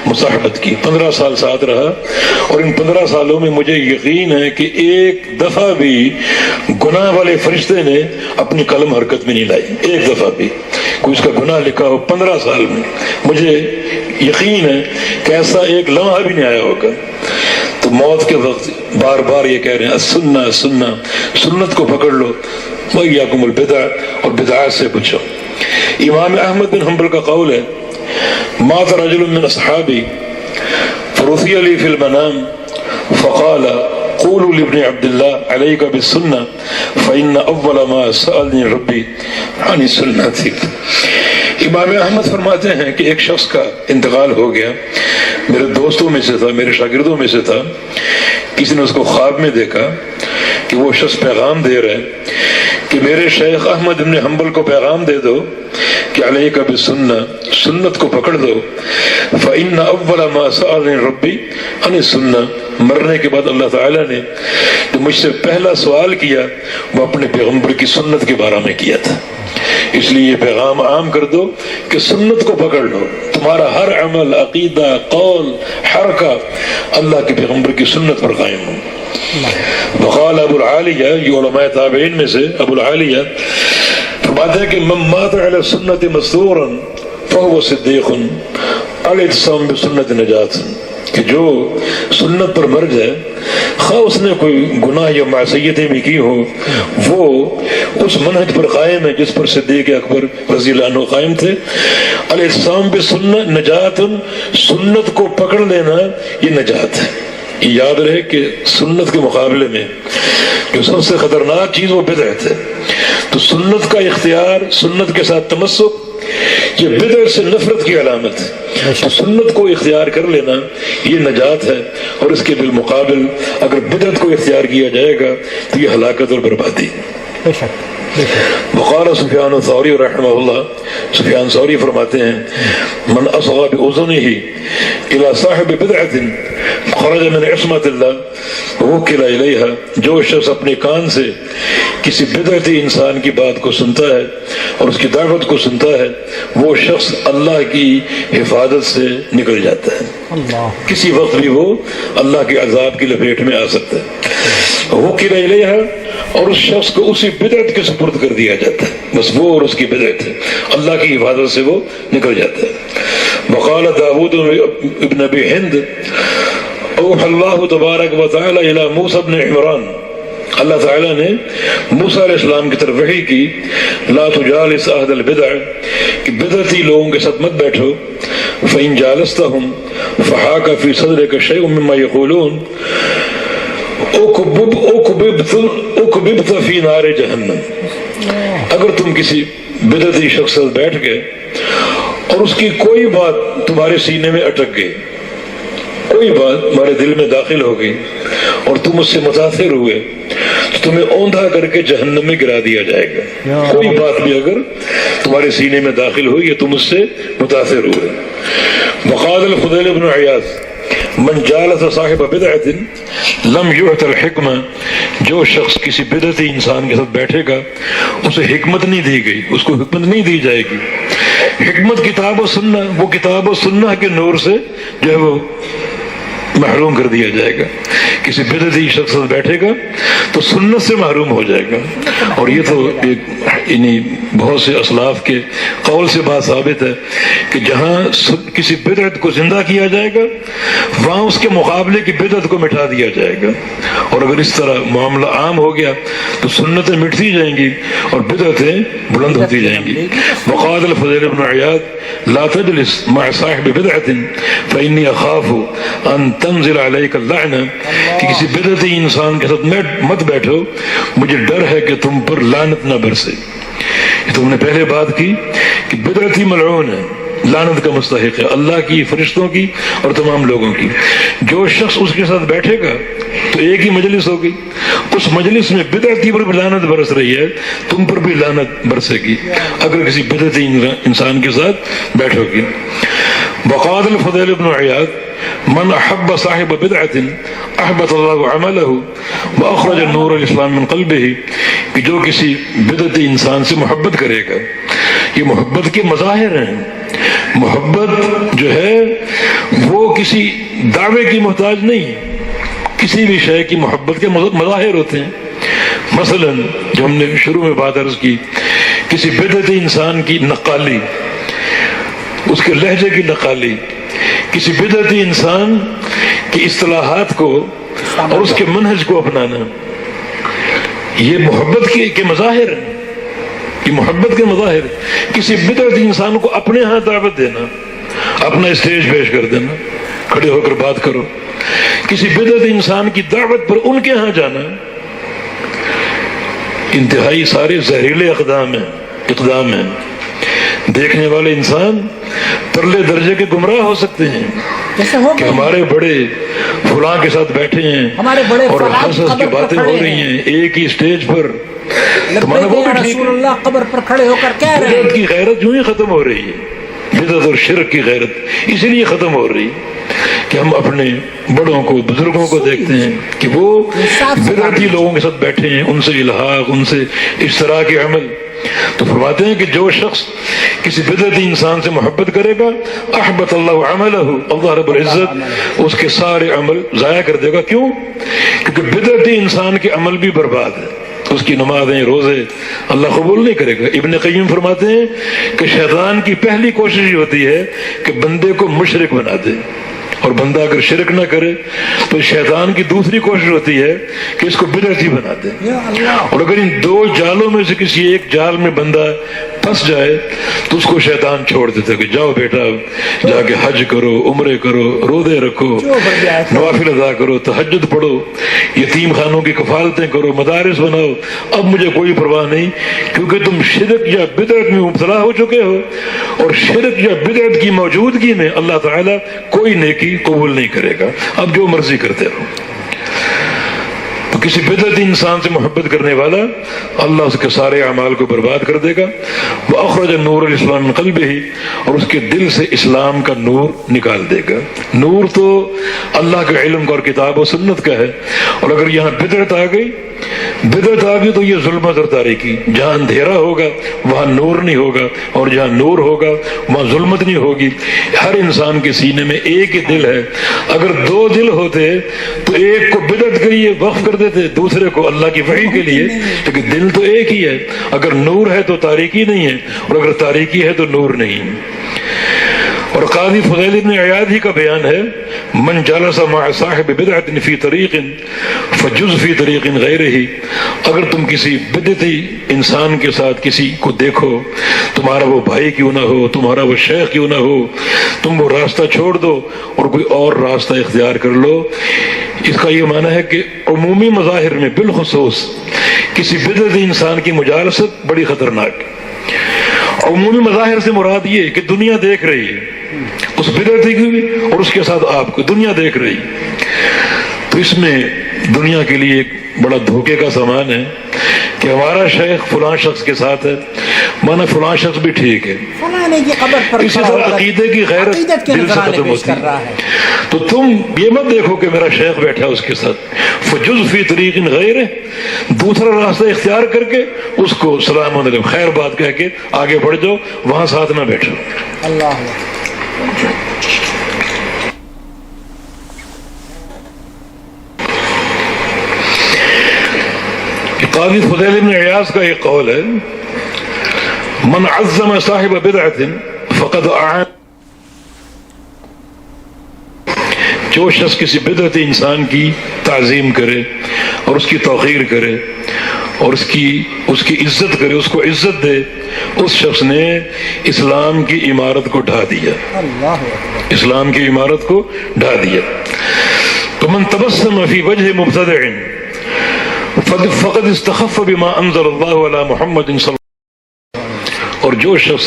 مصاحبت کی، 15 سال ساتھ رہا، اور ان 15 سالوں میں مجھے یقین ہے کہ ایک دفعہ بھی گناہ والے فرشتے نے اپنی قلم حرکت میں نہیں لائی، ایک دفعہ بھی کوئی اس کا گناہ لکھا ہو 15 سال میں. مجھے یقین ہے کہ ایسا ایک لمحہ بھی نہیں آیا ہوگا. تو موت کے وقت بار بار یہ کہہ رہے ہیں السنہ السنہ، سنت کو پکڑ لو، وإیاکم البدع، اور بدعات سے بچو. امام احمد بن حنبل کا قول ہے مات رجل من اصحابی فرثی لی فی المنام فقال قولوا لابن عبد الله عليك بالسنة فإن أول ما سألني ربي عن السنة. امام احمد فرماتے ہیں کہ ایک شخص کا انتقال ہو گیا، میرے دوستوں میں سے تھا، میرے شاگردوں میں سے تھا. کسی نے اس کو خواب میں دیکھا کہ وہ شخص پیغام دے رہا ہے کہ میرے شیخ احمد بن حنبل کو پیغام دے دو کہ علیک بالسنہ، سنت کو پکڑ دو. فإن أول ما سألني ربي عن السنة، مرنے کے بعد اللہ تعالیٰ نے جو مجھ سے پہلا سوال کیا وہ اپنے پیغمبر کی سنت کے بارے میں کیا تھا. اس لیے یہ پیغام عام کر دو کہ سنت کو پکڑ لو، تمہارا ہر عمل، عقیدہ، قول، حرکہ اللہ کے پیغمبر کی سنت پر قائم ہو. وقال ابو العالیہ، یہ علماء تابعین میں سے ابو العالیہ فرماتے ہیں کہ من مات علی سنت مستورا فهو صدیق الاعتصام بسنت نجات، کہ جو سنت پر مر جائے خواہ اس نے کوئی گناہ یا معصیتیں بھی کی ہو، وہ اس منہج پر قائم ہے جس پر صدیق اکبر رضی اللہ عنہ قائم تھے۔ الاعتصام بسنت نجات، سنت کو پکڑ لینا یہ نجات ہے۔ یہ یاد رہے کہ سنت کے مقابلے میں جو سب سے خطرناک چیز وہ بدعت ہے، تو سنت کا اختیار، سنت کے ساتھ تمسک، یہ بدعت سے نفرت کی علامت ہے۔ تو سنت کو اختیار کر لینا یہ نجات ہے، اور اس کے بالمقابل اگر بدعت کو اختیار کیا جائے گا تو یہ ہلاکت اور بربادی۔ بے شک۔ وقال سفیان الثوری رحمہ اللہ، سفیان ثوری فرماتے ہیں من اصغى بأذنه الى صاحب بدعة خرج من عصمت اللہ ووکل الیہا، جو شخص اپنے کان سے کسی بدعتی انسان کی بات کو سنتا ہے اور اس کی دعوت کو سنتا ہے، وہ شخص اللہ کی حفاظت سے نکل جاتا ہے، کسی وقت بھی وہ اللہ کے عذاب کی لپیٹ میں آ سکتا ہے۔ ووکل الیہا، اور اس شخص کو اسی بدعت کے سپرد کر دیا جاتا ہے، بس وہ اور اس کی بدعت ہے، اللہ کی حفاظت سے وہ نکل جاتا ہے۔ وقال داود ابن ابی ہند اوحى اللہ تبارک و تعالی الی موسیٰ بن عمران، اللہ تعالیٰ نے موسیٰ علیہ السلام کی طرف وحی کی، لا تجالس اہل البدع، کہ بدعتی لوگوں کے ساتھ مت بیٹھو، فإن جالستهم فحاك في صدرك شيء مما يقولون اکببت فی نار جہنم، اگر تم کسی بدعتی شخص سے بیٹھ گئے اور اس کی کوئی بات تمہارے سینے میں اٹک گئی، کوئی بات تمہارے دل میں داخل ہو گئی اور تم اس سے متاثر ہوئے، تو تمہیں اوندھا کر کے جہنم میں گرا دیا جائے گا۔ کوئی بات بھی اگر تمہارے سینے میں داخل ہوئی یا تم اس سے متاثر ہوئے۔ وقال الفضیل بن عیاض من جالس صاحب بدعت لم یعط الحکمہ، جو شخص کسی بدعتی انسان کے ساتھ بیٹھے گا اسے حکمت نہیں دی گئی، اس کو حکمت نہیں دی جائے گی۔ حکمت کتاب و سنہ، وہ کتاب و سنہ کے نور سے جو ہے وہ محروم کر دیا جائے گا۔ کسی بدعتی شخص بیٹھے گا تو سنت سے محروم ہو جائے گا، اور یہ تو یعنی بہت سے اسلاف کے قول سے بات ثابت ہے کہ جہاں کسی بدعت کو زندہ کیا جائے گا وہاں اس کے مقابلے کی بدعت کو مٹا دیا جائے گا، اور اگر اس طرح معاملہ عام ہو گیا تو سنتیں مٹتی جائیں گی اور بدعتیں بلند ہوتی جائیں گی۔ وقال الفضیل بن عیاض لا تجلس مع صاحب بدعت فإنی اخاف ان تنزل علیک اللعنہ، کہ کسی بدعتی انسان کے ساتھ مت بیٹھو، مجھے ڈر ہے کہ تم پر لعنت نہ برسے۔ یہ تو ہم نے پہلے بات کی کہ بدعتی ملعون ہے، لعنت کا مستحق ہے، اللہ کی، فرشتوں کی اور تمام لوگوں کی۔ جو شخص اس کے ساتھ بیٹھے گا تو ایک ہی مجلس ہوگی، اس مجلس میں بدعتی پر بھی لعنت برس رہی ہے، تم پر بھی لعنت برسے گی اگر کسی بدعتی انسان کے ساتھ بیٹھو گی۔ وقال الفضیل بن عیاض من احب صاحب بدعت احبط اللہ عملہ واخرج النور الاسلام من قلبہ، کہ جو کسی بدعتی انسان سے محبت کرے گا، یہ محبت کے مظاہر ہیں۔ محبت جو ہے وہ کسی دعوے کی محتاج نہیں، کسی بھی شے کی محبت کے مظاہر ہوتے ہیں۔ مثلا جو ہم نے شروع میں بات عرض کی، کسی بدعتی انسان کی نقالی، اس کے لہجے کی نقالی، کسی بدعتی انسان کی اصطلاحات کو اور اس کے منہج کو اپنانا، یہ محبت کے مظاہر ہیں، یہ محبت کے مظاہر۔ کسی بدعتی انسان کو اپنے ہاں دعوت دینا، اپنا اسٹیج پیش کر دینا، کھڑے ہو کر بات کرو، کسی بدعتی انسان کی دعوت پر ان کے ہاں جانا، انتہائی سارے زہریلے اقدام ہیں۔ دیکھنے والے انسان پرلے درجے کے گمراہ ہو سکتے ہیں کہ ہمارے بڑے فلاں کے ساتھ بیٹھے ہیں اور ہنس کی باتیں ہو رہی ہیں ایک ہی اسٹیج پر، تمہارا وہ بھی ٹھیک ہے، قبر پر کھڑے ہو کر کہہ رہے ہیں۔ بدعت کی غیرت یوں ہی ختم ہو رہی ہے، بدعت اور شرک کی غیرت اسی لیے ختم ہو رہی ہے کہ ہم اپنے بڑوں کو، بزرگوں کو دیکھتے ہیں کہ وہ بدعتی لوگوں کے ساتھ بیٹھے ہیں، ان سے الحاق، ان سے اس طرح کے عمل تو فرماتے ہیں کہ جو شخص کسی بدعتی انسان سے محبت کرے گا احبط اللہ عملہ، اللہ رب العزت اس کے سارے عمل ضائع کر دے گا. کیوں؟ کیونکہ بدعتی انسان کے عمل بھی برباد ہے، اس کی نمازیں روزے اللہ قبول نہیں کرے گا. ابن قیم فرماتے ہیں کہ شیطان کی پہلی کوشش یہ ہوتی ہے کہ بندے کو مشرک بنا دے، اور بندہ اگر شرک نہ کرے تو شیطان کی دوسری کوشش ہوتی ہے کہ اس کو بدعتی بنا دے. اور اگر ان دو جالوں میں سے کسی ایک جال میں بندہ پھنس جائے تو اس کو شیطان چھوڑ دیتا ہے کہ جاؤ بیٹا جا کے حج کرو، عمرے کرو، روزے رکھو، نوافل ادا کرو، تہجد پڑھو، یتیم خانوں کی کفالتیں کرو، مدارس بناؤ، اب مجھے کوئی پرواہ نہیں، کیونکہ تم شرک یا بدعت میں مبتلا ہو چکے ہو، اور شرک یا بدعت کی موجودگی میں اللہ تعالیٰ کوئی نیکی قبول نہیں کرے گا، اب جو مرضی کرتے رہو. تو کسی بدعتی انسان سے محبت کرنے والا اللہ اس کے سارے اعمال کو برباد کر دے گا. وَأَخْرَجَ النُّورَ الْإِسْلَامِ مِنْ قَلْبِهِ، اور اس کے دل سے اسلام کا نور نکال دے گا. نور تو اللہ کے علم کا اور کتاب و سنت کا ہے، اور اگر یہاں بدعت آ گئی تو یہ ظلمت اور تاریکی. جہاں اندھیرا ہوگا وہاں نور نہیں ہوگا، اور جہاں نور ہوگا وہاں ظلمت نہیں ہوگی. ہر انسان کے سینے میں ایک ہی دل ہے. اگر دو دل ہوتے تو ایک کو بدعت کے لیے وقف کر دیتے، دوسرے کو اللہ کی وحی کے لیے، لیکن دل تو ایک ہی ہے. اگر نور ہے تو تاریکی نہیں ہے، اور اگر تاریکی ہے تو نور نہیں. اور قاضی فضیل بن عیاض ہی کا بیان ہے، من جلس مع صاحب بدعت فی طریق فجز فی طریق غیرہ، اگر تم کسی بدعتی انسان کے ساتھ کسی کو دیکھو، تمہارا وہ بھائی کیوں نہ ہو، تمہارا وہ شیخ کیوں نہ ہو، تم وہ راستہ چھوڑ دو اور کوئی اور راستہ اختیار کر لو. اس کا یہ معنی ہے کہ عمومی مظاہر میں بالخصوص کسی بدعتی انسان کی مجالست بڑی خطرناک. عمومی مظاہر سے مراد یہ کہ دنیا دیکھ رہی ہے اس بدعتی کی بھی، اور اس کے ساتھ آپ کو دنیا دیکھ رہی. تو اس میں دنیا کے لیے ایک بڑا دھوکے کا سامان ہے کہ ہمارا شیخ فلاں شخص کے ساتھ ہے، مانا فلاں شخص بھی ٹھیک ہے. اسی طرح عقیدے کی غیرت دل سے ختم ہوتی ہے. تو تم یہ مت دیکھو کہ میرا شیخ بیٹھا اس کے ساتھ، فجز فی طریق غیرہ، دوسرا راستہ اختیار کر کے اس کو سلام علیکم خیر بات کہہ کے آگے بڑھ جاؤ، وہاں ساتھ نہ بیٹھو. اللہ قاضی فضیل بن عیاض کا ایک قول ہے، من عظم صاحب بدعت فقد اعان، جو شخص کسی بدعتی انسان کی تعظیم کرے اور اس کی توقیر کرے اور اس کی عزت کرے، اس کو عزت دے، اس شخص نے اسلام کی عمارت کو ڈھا دیا. اسلام کی عمارت کو ڈھا دیا. تو من تبسم فی وجہ مبتدع فقد استخف بما انزل اللہ علی محمد صلی اللہ علیہ وسلم، اور جو شخص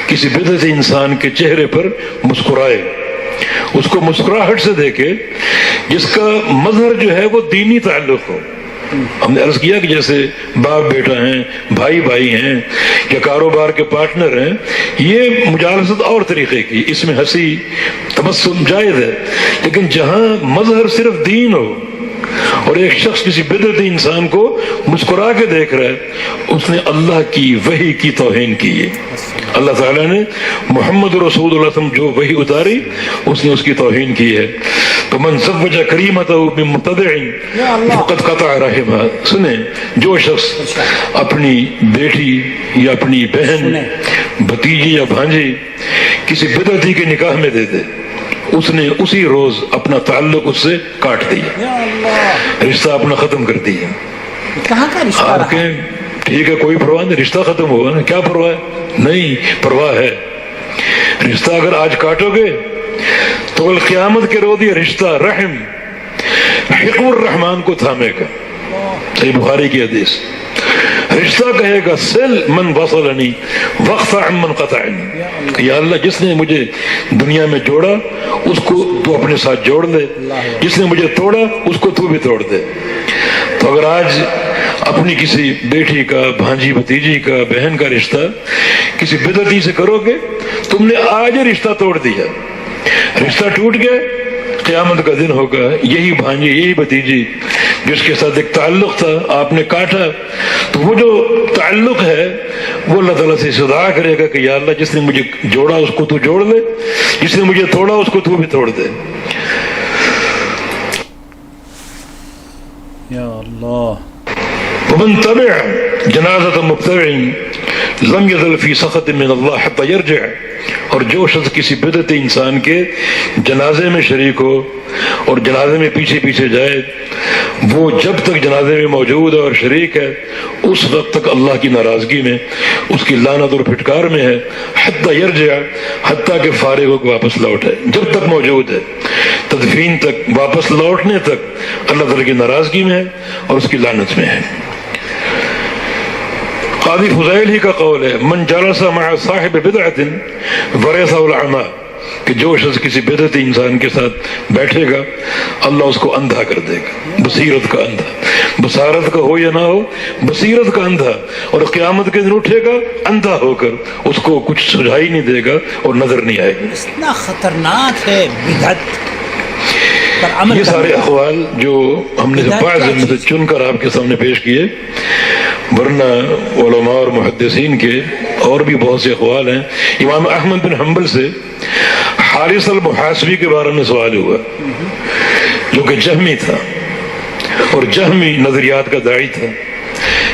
کسی بدعتی انسان کے چہرے پر مسکرائے، اس کو مسکراہٹ سے دیکھے جس کا مظہر جو ہے وہ دینی تعلق ہو. ہم نے عرض کیا کہ جیسے باپ بیٹا ہیں، بھائی بھائی ہیں، یا کاروبار کے پارٹنر ہیں، یہ مجالست اور طریقے کی، اس میں ہنسی تبسم جائز ہے. لیکن جہاں مظہر صرف دین ہو اور ایک شخص کسی بدعتی انسان کو مسکرا کے دیکھ رہا ہے، اس نے اللہ کی وحی کی توہین کی ہے. اللہ تعالیٰ نے محمد رسول اللہ صلی اللہ علیہ وسلم جو وحی اتاری اس نے اس کی توہین کی ہے. تو من زوج کریمتہ بمبتدع فقد قطع رحمہ. سنیں، جو شخص اپنی بیٹی یا اپنی بہن، بھتیجی یا بھانجی کسی بدعتی کے نکاح میں دے دے، اس نے اسی روز اپنا تعلق اس سے کاٹ دیا، رشتہ اپنا ختم کر دیا. کہاں کا رشتہ؟ آپ کہیں ٹھیک ہے کوئی پرواہ نہیں، رشتہ ختم ہوا نا، کیا پرواہ ہے؟ نہیں، پرواہ ہے. رشتہ اگر آج کاٹو گے تو قیامت کے روز یہ رشتہ رحم حقب الرحمان کو تھامے گا. صحیح بخاری کی حدیث. رشتہ کہے گا سل من وصلنی واقطع من قطعنی، یا اللہ جس نے مجھے دنیا میں جوڑا اس کو تو اپنے ساتھ جوڑ دے، جس نے مجھے توڑا اس کو تو بھی توڑ دے. تو اگر آج اپنی کسی بیٹی کا، بھانجی بھتیجی کا، بہن کا رشتہ کسی بدعتی سے کرو گے، تم نے آج رشتہ توڑ دیا، رشتہ ٹوٹ گیا. قیامت کا دن ہوگا، یہی بھانجی یہی بھتیجی جس کے ساتھ ایک تعلق تھا آپ نے کاٹا، تو وہ جو تعلق ہے وہ اللہ تعالیٰ سے استدعا کرے گا کہ یا اللہ جس نے مجھے جوڑا اس کو تو جوڑ دے، جس نے مجھے توڑا اس کو تو بھی توڑ دے. یا اللہ. ومن تبع جنازة مبتدع لم يزل في سخط من الله حتى يرجع. اور جو شخص کسی بدعت انسان کے جنازے میں شریک ہو اور جنازے میں پیچھے پیچھے جائے، وہ جب تک جنازے میں موجود ہے اور شریک ہے اس وقت تک اللہ کی ناراضگی میں، اس کی لعنت اور پھٹکار میں ہے. حتی یرجع، حتیٰ کہ فارغ ہو کے واپس لوٹے. جب تک موجود ہے تدفین تک، واپس لوٹنے تک اللہ تعالیٰ کی ناراضگی میں ہے اور اس کی لعنت میں ہے. قاضی فضیل ہی کا قول ہے من جلس مع صاحب بدعت ورثہ العمی، کہ جو شخص کسی بدعتی انسان کے ساتھ بیٹھے گا اللہ اس کو اندھا کر دے گا، بصیرت کا اندھا، بصارت کا ہو یا نہ ہو، بصیرت کا اندھا. اور قیامت کے دن اٹھے گا اندھا ہو کر، اس کو کچھ سجائی نہیں دے گا اور نظر نہیں آئے گی. اتنا خطرناک ہے بدعت. یہ سارے اقوال جو ہم نے بعض میں سے چن کر آپ کے سامنے پیش کیے، ورنہ علماء اور محدثین کے اور بھی بہت سے اقوال ہیں. امام احمد بن حنبل سے حارث المحاسبی کے بارے میں سوال ہوا جو کہ جہمی تھا، اور جہمی نظریات کا داعی تھا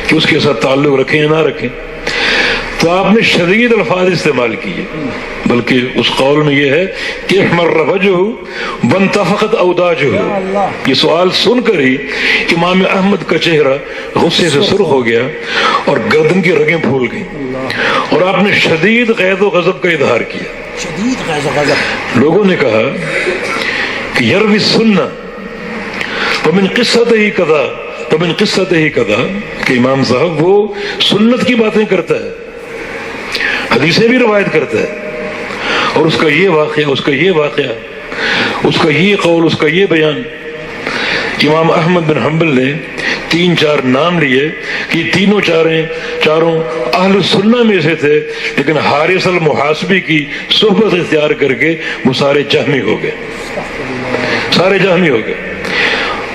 کہ اس کے ساتھ تعلق رکھیں یا نہ رکھیں. تو آپ نے شدید الفاظ استعمال کیے، بلکہ اس قول میں یہ ہے کہ احمر وجہہ وانتفخت اوداجہ. یہ سوال سن کر ہی امام احمد کا چہرہ غصے سے سرخ ہو گیا اور گردن کی رگیں پھول گئیں، اور آپ نے شدید غیظ و غضب کا اظہار کیا. شدید غیظ و غضب. لوگوں نے کہا کہ یروی السنہ ومن قصتہ کذا ومن قصتہ کذا، کہ امام صاحب وہ سنت کی باتیں کرتا ہے، حدیثیں بھی روایت کرتا ہے، اور اس کا یہ واقعہ، اس کا یہ واقعہ، اس کا یہ قول، اس کا یہ بیان. امام احمد بن حنبل نے 3-4 نام لیے کہ یہ تینوں چاروں اہل سنہ میں سے تھے، لیکن حارث المحاسبی کی صحبت اختیار کر کے وہ سارے جہمی ہو گئے، سارے جہمی ہو گئے.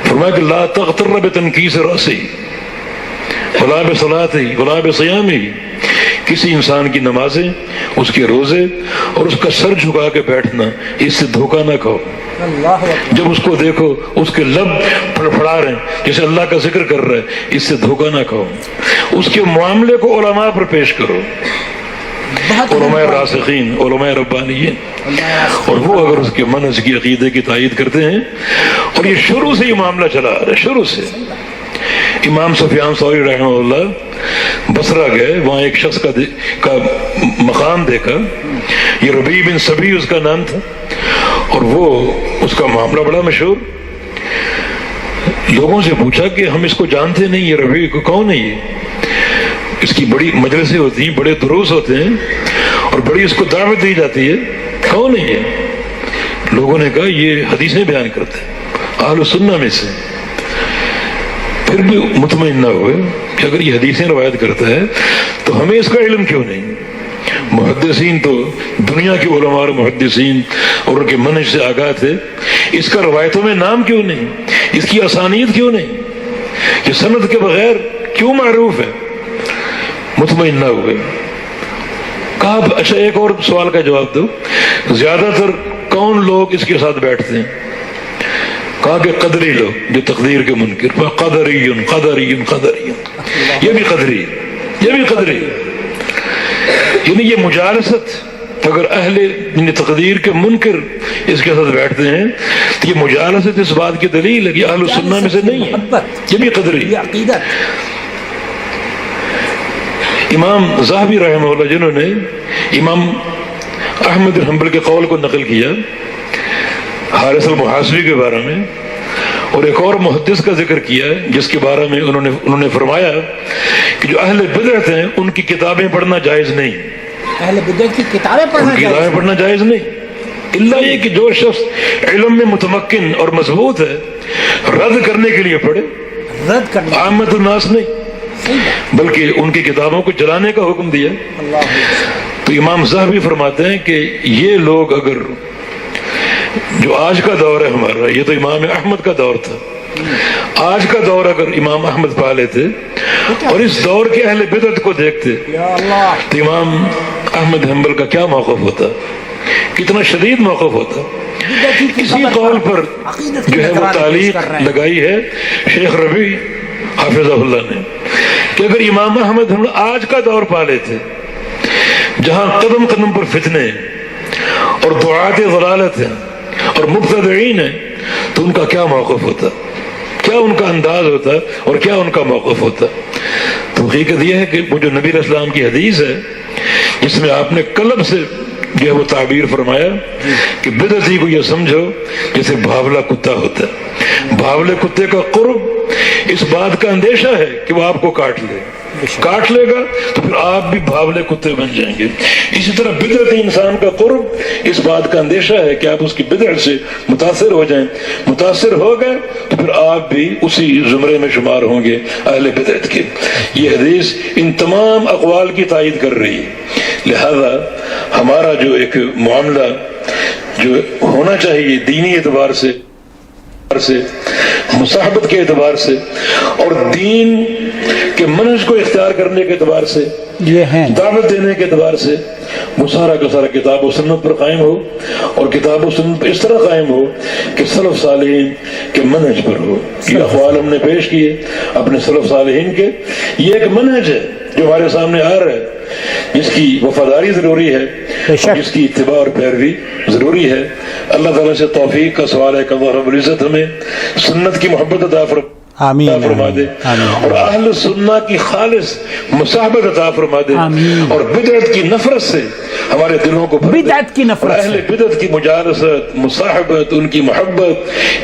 فرمایا کہ لا تغتر بتنکیس رأسی ولا بصلاتی ولا بصیامی، کسی انسان کی نمازیں، اس کے روزے اور اس کا سر جھکا کے بیٹھنا، اس سے دھوکہ نہ کھاؤ. جب اس کو دیکھو اس کے لب پھڑپھڑا رہے ہیں جیسے اللہ کا ذکر کر رہا ہے، اس سے دھوکہ نہ کھاؤ. اس کے معاملے کو علماء پر پیش کرو، علماء راسخین، علماء ربانیین، اور وہ اگر اس کے منہج کی عقیدے کی تائید کرتے ہیں. اور یہ شروع سے یہ معاملہ چلا آ رہا ہے، شروع سے. امام سفیان ثوری رحمہ اللہ بصرہ گئے، وہاں ایک شخص کا مقام دیکھا، یہ ربیع بن سبی اس کا نام تھا، اور وہ اس کا معاملہ بڑا مشہور. لوگوں سے پوچھا کہ ہم اس کو جانتے نہیں، یہ ربیع کو کون ہے؟ یہ اس کی بڑی مجلسیں ہوتی ہیں، بڑے دروس ہوتے ہیں اور بڑی اس کو دعوت دی جاتی ہے، کون ہے یہ؟ لوگوں نے کہا یہ حدیثیں بیان کرتے ہیں، اہل سنہ میں سے. پھر بھی مطمئن نہ ہوئے کہ اگر یہ حدیثیں روایت کرتا ہے تو ہمیں اس کا علم کیوں نہیں؟ محدثین تو دنیا کے علماء اور محدثین اور ان کے منہج سے آگاہ تھے، اس کا روایتوں میں نام کیوں نہیں؟ اس کی اسانید کیوں نہیں؟ یہ سند کے بغیر کیوں معروف ہے؟ مطمئن نہ ہوئے. کہا اچھا ایک اور سوال کا جواب دو، زیادہ تر کون لوگ اس کے ساتھ بیٹھتے ہیں؟ کہا کہ قدری لوگ جو تقدیر کے منکر، قدریون قدریون قدریون، یہ بھی قدری، یہ بھی قدری. یعنی یہ مجالست، اگر اہل یعنی تقدیر کے منکر اس کے ساتھ بیٹھتے ہیں تو یہ مجالست اس بات کی دلیل ہے کہ اہل سنہ میں سے نہیں ہے، یہ بھی قدری. امام ذہبی رحمہ اللہ جنہوں نے امام احمد بن حنبل کے قول کو نقل کیا حارث المحاسبی کے بارے میں، اور ایک اور محدث کا ذکر کیا ہے جس کے بارے میں انہوں نے فرمایا کہ جو اہل بدعت ہیں ان کی کتابیں پڑھنا جائز نہیں. اہل بدعت کی کتابیں پڑھنا جائز نہیں، الا یہ کہ جو شخص علم میں متمکن اور مضبوط ہے رد کرنے کے لیے پڑھے، رد کرنے، عامت الناس نہیں، بلکہ ان کی کتابوں کو جلانے کا حکم دیا. تو امام ذہبی فرماتے ہیں کہ یہ لوگ اگر جو آج کا دور ہے ہمارا، یہ تو امام احمد کا دور تھا، آج کا دور اگر امام احمد پا لیتے اور اس دور کے اہل بدعت کو دیکھتے تو امام احمد حنبل کا کیا موقف ہوتا، کتنا شدید موقف ہوتا. اسی قول پر جو ہے وہ تعلیق لگائی ہے شیخ ربیع حافظہ اللہ نے کہ اگر امام احمد حنبل آج کا دور پا لیتے جہاں قدم قدم پر فتنے اور دعات ضلالت ہیں اور مبتدعین ہیں تو ان کا کیا موقف ہوتا، کیا ان کا انداز ہوتا اور کیا ان کا موقف ہوتا. تو حقیقت یہ ہے کہ وہ جو نبی علیہ السلام کی حدیث ہے جس میں آپ نے قلب سے جو ہے وہ تعبیر فرمایا کہ بدعتی کو یہ سمجھو جیسے بھاولا کتا ہوتا ہے. بھاولے کتے کا قرب اس بات کا اندیشہ ہے کہ وہ آپ کو کاٹ لے گا تو پھر آپ بھی بھاولے کتے بن جائیں گے. اسی طرح بدعتی انسان کا قرب اس بات کا اندیشہ ہے کہ آپ اس کی بدعت سے متاثر ہو جائیں. متاثر ہو گئے تو پھر آپ بھی اسی زمرے میں شمار ہوں گے اہل بدعت کے. یہ حدیث ان تمام اقوال کی تائید کر رہی ہے. لہذا ہمارا جو ایک معاملہ جو ہونا چاہیے دینی اعتبار سے، مصاحبت کے اعتبار سے اور دین کے منہج کو اختیار کرنے کے اعتبار سے، یہ ہے دعوت دینے کے اعتبار سے، وہ سارا کا سارا کتاب و سنت پر قائم ہو اور کتاب و سنت پر اس طرح قائم ہو کہ سلف صالحین کے منہج پر ہو. یہ اقوال ہم نے پیش کیے اپنے سلف صالحین کے. یہ ایک منہج ہے جو ہمارے سامنے آ رہا ہے جس کی وفاداری ضروری ہے اور جس کی اتباع اور پیروی ضروری ہے. اللہ تعالیٰ سے توفیق کا سوال ہے کہ اللہ رب العزت ہمیں سنت کی محبت عطا فرما دے اور اہل سنت کی خالص مصاحبت عطا فرما دے اور بدعت کی نفرت سے ہمارے دلوں کو بدعت کی نفرت، اہل بدعت کی مجالست، مصاحبت، ان کی محبت،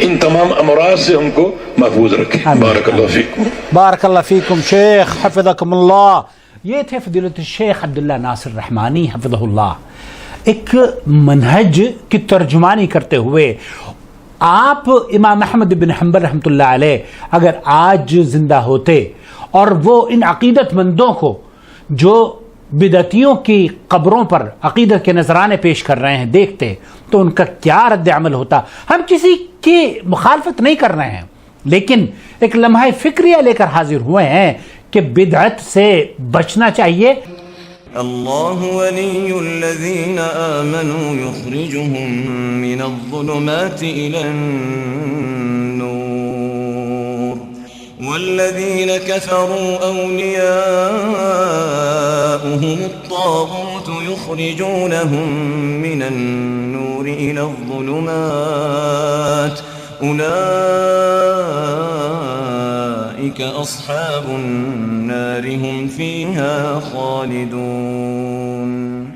ان تمام امراض سے ہم کو محفوظ رکھے. بارک اللہ فیکم. بارک اللہ فیکم شیخ حفظکم اللہ. یہ تھے فضیلت الشیخ عبداللہ ناصر رحمانی حفظہ اللہ. ایک منہج کی ترجمانی کرتے ہوئے آپ امام احمد بن حنبل رحمۃ اللہ علیہ اگر آج زندہ ہوتے اور وہ ان عقیدت مندوں کو جو بدعتیوں کی قبروں پر عقیدت کے نذرانے پیش کر رہے ہیں دیکھتے تو ان کا کیا رد عمل ہوتا. ہم کسی کی مخالفت نہیں کر رہے ہیں لیکن ایک لمحہ فکریہ لے کر حاضر ہوئے ہیں کہ بدعت سے بچنا چاہیے. اللہ ولی الذین آمنوا یخرجهم من الظلمات الى النور والذین کفروا اولیاؤهم الطاغوت یخرجونهم من النور الى الظلمات أولئك أصحاب النار هم فيها خالدون.